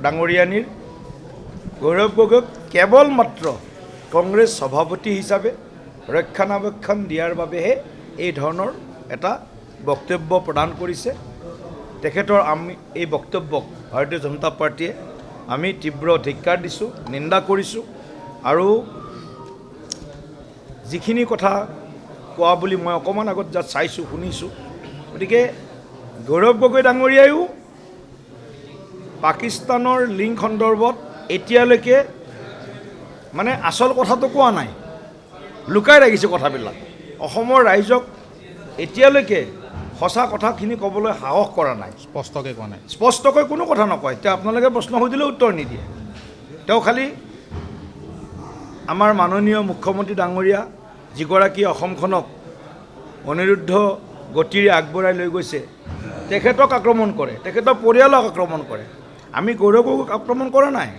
ডাঙৰীয়ানীৰ গৌৰৱ গগৈক কেৱল মাত্ৰ কংগ্ৰেছ সভাপতি হিচাপে ৰক্ষণাবেক্ষণ দিয়াৰ বাবেহে এই ধৰণৰ এটা বক্তব্য প্ৰদান কৰিছে। তেখেতৰ আমি এই বক্তব্যক ভাৰতীয় জনতা পাৰ্টীয়ে আমি তীব্ৰ ধিক্কাৰ দিছোঁ, নিন্দা কৰিছোঁ আৰু যিখিনি কথা কোৱা বুলি মই অকণমান আগত যাত চাইছোঁ, শুনিছোঁ, গতিকে গৌৰৱ গগৈ ডাঙৰীয়ায়ো পাকিস্তানৰ লিংক সন্দৰ্ভত এতিয়ালৈকে মানে আচল কথাটো কোৱা নাই, লুকাই ৰাখিছে কথাবিলাক। অসমৰ ৰাইজক এতিয়ালৈকে সঁচা কথাখিনি ক'বলৈ সাহস কৰা নাই, স্পষ্টকৈ কোৱা নাই, স্পষ্টকৈ কোনো কথা নকয়। এতিয়া আপোনালোকে প্ৰশ্ন সুধিলেও উত্তৰ নিদিয়ে। তেওঁ খালি আমাৰ মাননীয় মুখ্যমন্ত্ৰী ডাঙৰীয়া যিগৰাকী অসমখনক অনিৰুদ্ধ গতিৰে আগবঢ়াই লৈ গৈছে, তেখেতক আক্ৰমণ কৰে, তেখেতৰ পৰিয়ালক আক্ৰমণ কৰে। আমি গৌৰৱ গগৈক আক্ৰমণ কৰা নাই,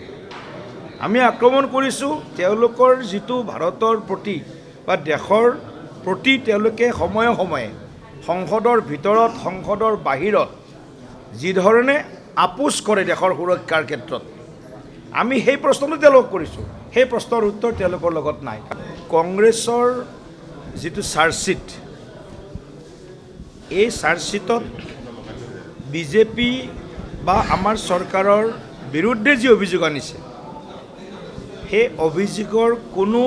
আমি আক্ৰমণ কৰিছোঁ তেওঁলোকৰ যিটো ভাৰতৰ প্ৰতি বা দেশৰ প্ৰতি তেওঁলোকে সময়ে সময়ে সংসদৰ ভিতৰত সংসদৰ বাহিৰত যিধৰণে আপোচ কৰে দেশৰ সুৰক্ষাৰ ক্ষেত্ৰত, আমি সেই প্ৰশ্নটো তেওঁলোকক কৰিছোঁ। সেই প্ৰশ্নৰ উত্তৰ তেওঁলোকৰ লগত নাই। কংগ্ৰেছৰ যিটো চাৰ্জশ্বীট, এই চাৰ্জশ্বীটত বিজেপি বা আমাৰ চৰকাৰৰ বিৰুদ্ধে যি অভিযোগ আনিছে, সেই অভিযোগৰ কোনো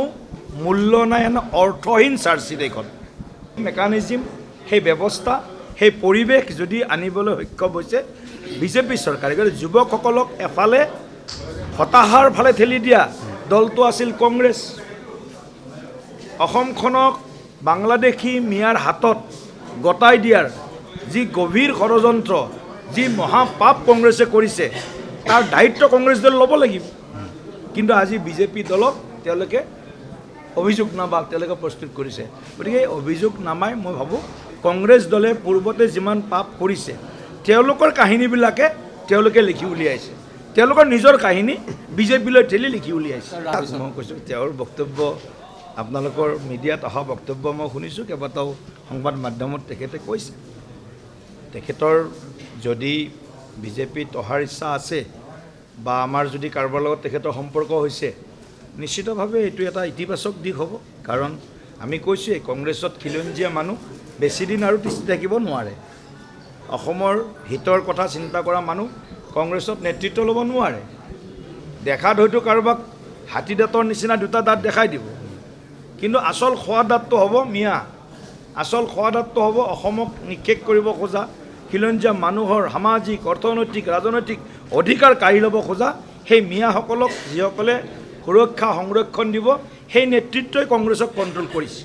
মূল্য নাই, অৰ্থহীন চাৰ্জশ্বীট এইখন। মেকানিজিম, সেই ব্যৱস্থা, সেই পৰিৱেশ যদি আনিবলৈ সক্ষম হৈছে বিজেপি চৰকাৰে, গতিকে যুৱকসকলক এফালে হতাশাৰ ফালে ঠেলি দিয়া দলটো আছিল কংগ্ৰেছ। অসমখনক বাংলাদেশী মিয়াৰ হাতত গতাই দিয়াৰ যি গভীৰ ষড়যন্ত্ৰ, যি মহাপাপ কংগ্ৰেছে কৰিছে, তাৰ দায়িত্ব কংগ্ৰেছ দল ল'ব লাগিব। কিন্তু আজি বিজেপি দলক তেওঁলোকে অভিযোগনামা তেওঁলোকে প্ৰস্তুত কৰিছে। গতিকে এই অভিযোগনামাই মই ভাবোঁ কংগ্ৰেছ দলে পূৰ্বতে যিমান পাপ কৰিছে তেওঁলোকৰ কাহিনীবিলাকে তেওঁলোকে লিখি উলিয়াইছে, তেওঁলোকৰ নিজৰ কাহিনী বিজেপিলৈ ঠেলি লিখি উলিয়াইছে। মই কৈছোঁ তেওঁৰ বক্তব্য, আপোনালোকৰ মিডিয়াত অহা বক্তব্য মই শুনিছোঁ, কেইবাটাও সংবাদ মাধ্যমত তেখেতে কৈছে। তেখেতৰ যদি বিজেপিত অহাৰ ইচ্ছা আছে বা আমাৰ যদি কাৰোবাৰ লগত তেখেতৰ সম্পৰ্ক হৈছে, নিশ্চিতভাৱে এইটো এটা ইতিবাচক দিশ হ'ব। কাৰণ আমি কৈছোঁৱেই কংগ্ৰেছত খিলঞ্জীয়া মানুহ বেছিদিন আৰু তিষ্ঠি থাকিব নোৱাৰে। অসমৰ হিতৰ কথা চিন্তা কৰা মানুহ কংগ্ৰেছত নেতৃত্ব ল'ব নোৱাৰে। দেখাত হয়তো কাৰোবাক হাতী দাঁতৰ নিচিনা দুটা দাঁত দেখাই দিব, কিন্তু আচল খোৱা দাঁতটো হ'ব মিয়া, আচল খোৱা দাঁতটো হ'ব অসমক নিক্ষেপ কৰিব খোজা, খিলঞ্জীয়া মানুহৰ সামাজিক, অৰ্থনৈতিক, ৰাজনৈতিক অধিকাৰ কাঢ়ি ল'ব খোজা সেই মিয়াসকলক যিসকলে সুৰক্ষা সংৰক্ষণ দিব, সেই নেতৃত্বই কংগ্ৰেছক কণ্ট্ৰল কৰিছে।